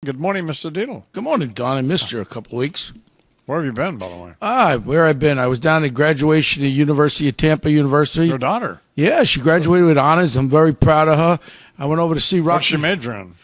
Good morning, Mr. Dietl. Good morning, Don. I missed you a couple of weeks. Where have you been, by the way? Where I've been. I was down at graduation at University of Tampa University. Your daughter. Yeah, she graduated with honors. I'm very proud of her. I went over to see Rocky. What's she major in?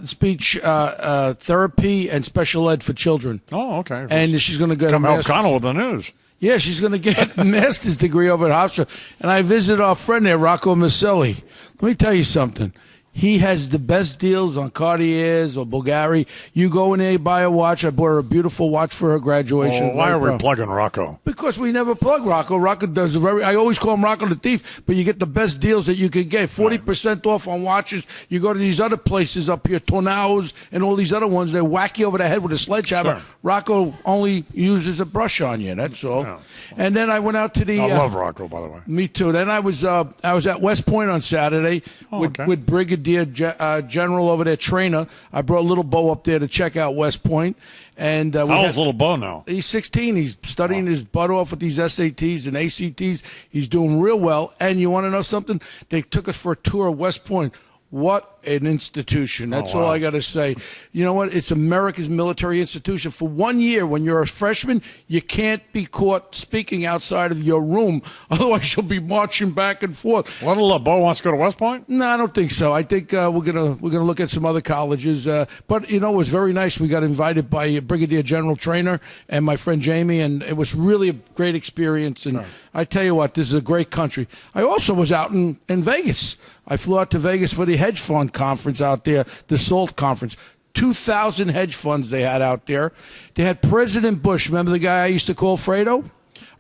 Speech therapy and special ed for children. Oh, okay. And she's going to get Come a help master's. Connell with the news. Yeah, she's going to get a master's degree over at Hofstra. And I visited our friend there, Rocco Maselli. Let me tell you something. He has the best deals on Cartiers or Bulgari. You go in there, you buy a watch. I bought her a beautiful watch for her graduation. Well, why are we plugging Rocco? Because we never plug Rocco. Rocco does I always call him Rocco the Thief, but you get the best deals that you can get. 40% off on watches. You go to these other places up here, Tornaus and all these other ones, they whack you over the head with a sledgehammer. Sure. Rocco only uses a brush on you, that's all. Yeah. And then I went out to the... I love Rocco, by the way. Me too. Then I was at West Point on Saturday with Brigadier General over there, trainer. I brought little Beau up there to check out West Point. And How old's little Beau now? He's 16. He's studying his butt off with these SATs and ACTs. He's doing real well. And you want to know something? They took us for a tour of West Point. What an institution. That's all I got to say. You know what? It's America's military institution. For 1 year, when you're a freshman, you can't be caught speaking outside of your room. Otherwise, you'll be marching back and forth. Little Beau wants to go to West Point? No, I don't think so. I think we're gonna look at some other colleges. But, you know, it was very nice. We got invited by a Brigadier General Trainer and my friend Jamie, and it was really a great experience. And I tell you what, this is a great country. I also was out in Vegas. I flew out to Vegas for the hedge fund conference out there, the SALT conference. 2,000 hedge funds they had out there. They had President Bush. Remember the guy I used to call Fredo?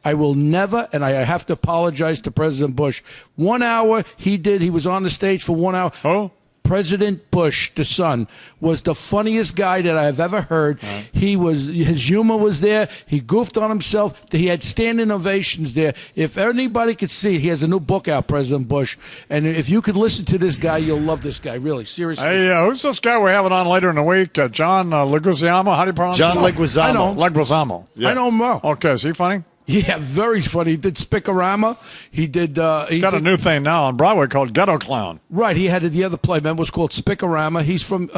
I will never, and I have to apologize to President Bush. 1 hour he was on the stage for 1 hour. Oh. President Bush, the son, was the funniest guy that I've ever heard. Right. His humor was there. He goofed on himself. He had standing ovations there. If anybody could see it, he has a new book out, President Bush. And if you could listen to this guy, you'll love this guy, really, seriously. Hey, who's this guy we're having on later in the week? John Leguizamo? How do you pronounce John it? Leguizamo. I know. Leguizamo. Yeah. I know him well. Okay, is he funny? Yeah, very funny. He did Spicorama. He did. He's got a new thing now on Broadway called Ghetto Clown. Right. He had the other play. Remember, it was called Spicorama. He's from.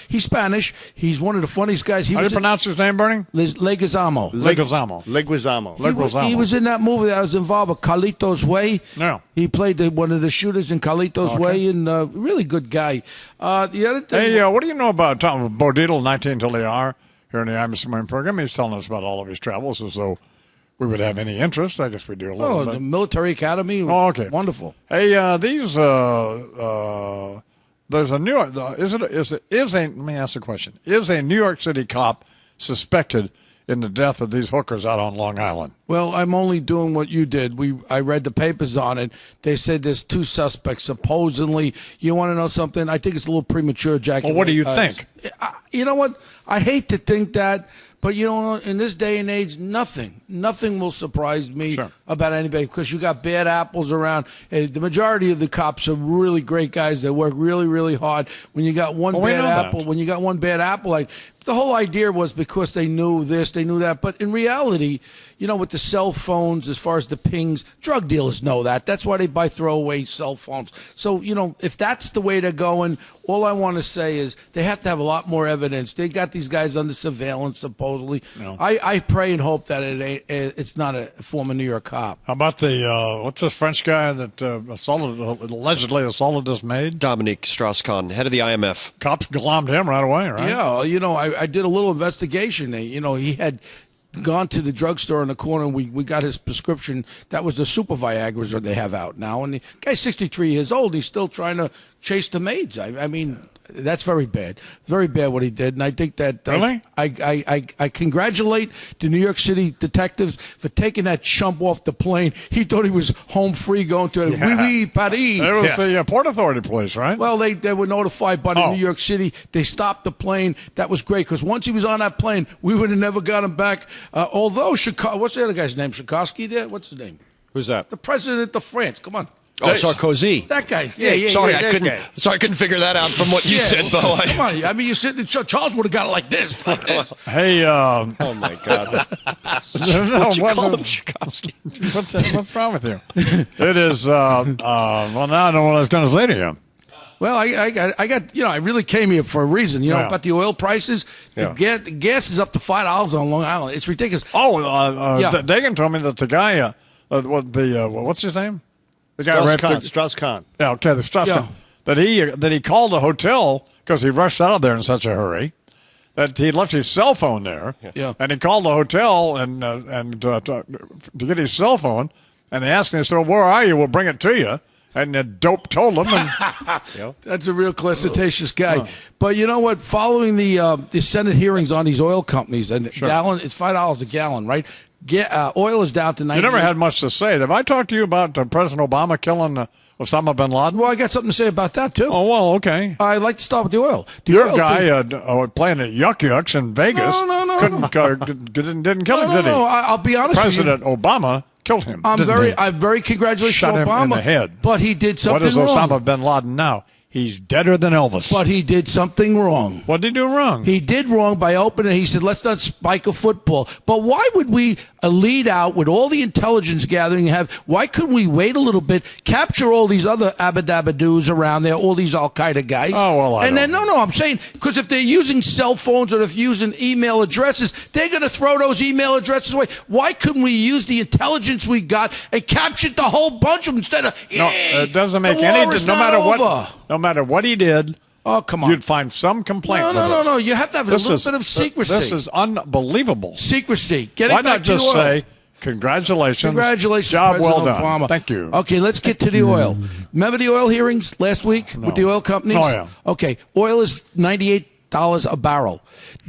He's Spanish. He's one of the funniest guys. How do you pronounce his name, Bernie? Leguizamo. Leguizamo. He was in that movie that was involved with Carlitos Way. Yeah. He played one of the shooters in Carlitos Way, and really good guy. The other thing. Hey, what do you know about Beau Dietl, 19 till they are here in the Imus program? He's telling us about all of his travels as though we would have any interest. I guess we do a little bit. The military academy. Oh, okay. Wonderful. Hey, there's a New York. Let me ask a question. Is a New York City cop suspected in the death of these hookers out on Long Island? Well, I'm only doing what you did. I read the papers on it. They said there's two suspects, supposedly. You want to know something? I think it's a little premature, Jack. Well, what do you think? You know what? I hate to think that. But, you know, in this day and age, nothing will surprise me about anybody because you got bad apples around. Hey, the majority of the cops are really great guys that work really, really hard. When you got one bad apple, like the whole idea was because they knew this, they knew that. But in reality, you know, with the cell phones, as far as the pings, drug dealers know that. That's why they buy throwaway cell phones. So, you know, if that's the way they're going, all I want to say is they have to have a lot more evidence. They got these guys under surveillance, supposedly. No. I pray and hope that it's not a former New York cop. How about the what's this French guy that allegedly assaulted this maid? Dominique Strauss-Kahn, head of the IMF. Cops glommed him right away, right? Yeah, you know, I did a little investigation. You know, he had gone to the drugstore in the corner, and we got his prescription. That was the super Viagra's that they have out now. And the guy's 63 years old. He's still trying to chase the maids. I mean, that's very bad. Very bad what he did. And I think that really? I congratulate the New York City detectives for taking that chump off the plane. He thought he was home free going to Oui, Paris. It was the Port Authority police, right? Well, they were notified by the New York City. They stopped the plane. That was great because once he was on that plane, we would have never got him back. Although, what's the other guy's name? Tchaikovsky there? What's his name? Who's that? The president of France. Come on. Oh, Sarkozy. That guy. Sorry, I couldn't figure that out from what you said, Beau. Come on. I mean, you're sitting in Charles would have got it like this. Hey, oh my God. What'd you call him, Tchaikovsky? What's wrong with you? It is, well, now I know what I was going to say to you. Well, I got, I really came here for a reason. You know Yeah. about the oil prices. Yeah. The gas is up to $5 on Long Island. It's ridiculous. Oh, Yeah. Dagan told me that the guy, what's his name? The guy Strauss-Kahn. Yeah, okay, the Strauss-Kahn. That he called the hotel because he rushed out of there in such a hurry. That he left his cell phone there, and he called the hotel and to get his cell phone, and they asked him, they said, "Where are you? We'll bring it to you." And the dope told him. And, That's a real classless guy. But you know what? Following the Senate hearings on these oil companies, and gallon, it's $5 a gallon, right? Oil is down to 90. You never had much to say. Have I talked to you about President Obama killing Osama bin Laden? Well, I got something to say about that too. Oh, well, okay. I'd like to start with the oil. Your guy playing at Yuck Yucks in Vegas didn't kill him, did he? No, I'll be honest President with you. Obama killed him. I'm very congratulations Shot to him Obama. in the head. But he did something wrong. What is Osama bin Laden now? He's deader than Elvis. But he did something wrong. What did he do wrong? He did wrong by opening. He said, let's not spike a football. But why would we lead out with all the intelligence gathering you have? Why couldn't we wait a little bit, capture all these other abadabadoos around there, all these Al-Qaeda guys? Oh, well, I'm saying, because if they're using cell phones or if they're using email addresses, they're going to throw those email addresses away. Why couldn't we use the intelligence we got and capture the whole bunch of them instead of, no, it doesn't make any difference. No matter what he did. Oh, come on. You'd find some complaint. No. You have to have a little bit of secrecy. This is unbelievable. Secrecy. Why not just say, congratulations. Congratulations, job President well done. Obama. Thank you. Okay, let's get to the oil. Remember the oil hearings last week with the oil companies? Oh, yeah. Okay, oil is $98 a barrel.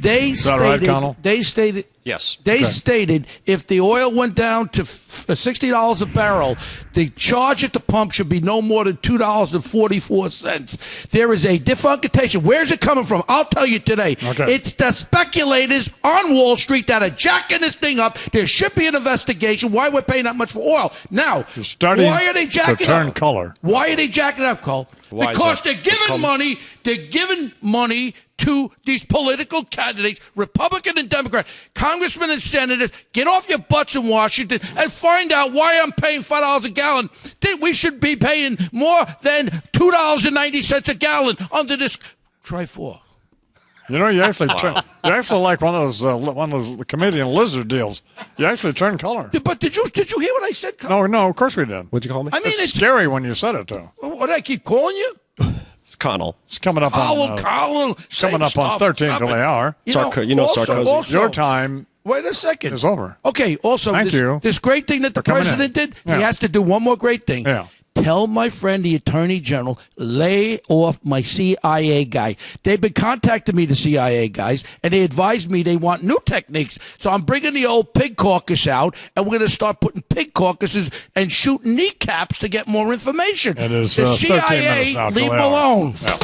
Is that right, Connell? They stated. Yes. They stated if the oil went down to $60 a barrel, the charge at the pump should be no more than $2.44. There is a defunk. Where's it coming from? I'll tell you today. Okay. It's the speculators on Wall Street that are jacking this thing up. There should be an investigation why we're paying that much for oil. Now, why are they jacking to turn up? color. Why are they jacking up, Cole? Because they're giving money. They're giving money to these political candidates, Republican and Democrat, congressmen and senators. Get off your butts in Washington and find out why I'm paying $5 a gallon. We should be paying more than $2.90 a gallon under this. Try 4. You know, you actually like one of those comedian lizard deals. You actually turn color. But did you hear what I said? No, of course we did. What'd you call me? I mean, it's scary when you said it, though. What did I keep calling you? It's Connell. It's coming up on coming up on 13 till the hour. Sarkozy. Your time. Wait a second. It's over. Okay. Also, this great thing that the president did. Yeah. He has to do one more great thing. Yeah. Tell my friend, the Attorney General, lay off my CIA guy. They've been contacting me, the CIA guys, and they advised me they want new techniques. So I'm bringing the old pig caucus out, and we're going to start putting pig caucuses and shooting kneecaps to get more information. It is the 13 minutes CIA, now till leave the them hour. alone. Yeah.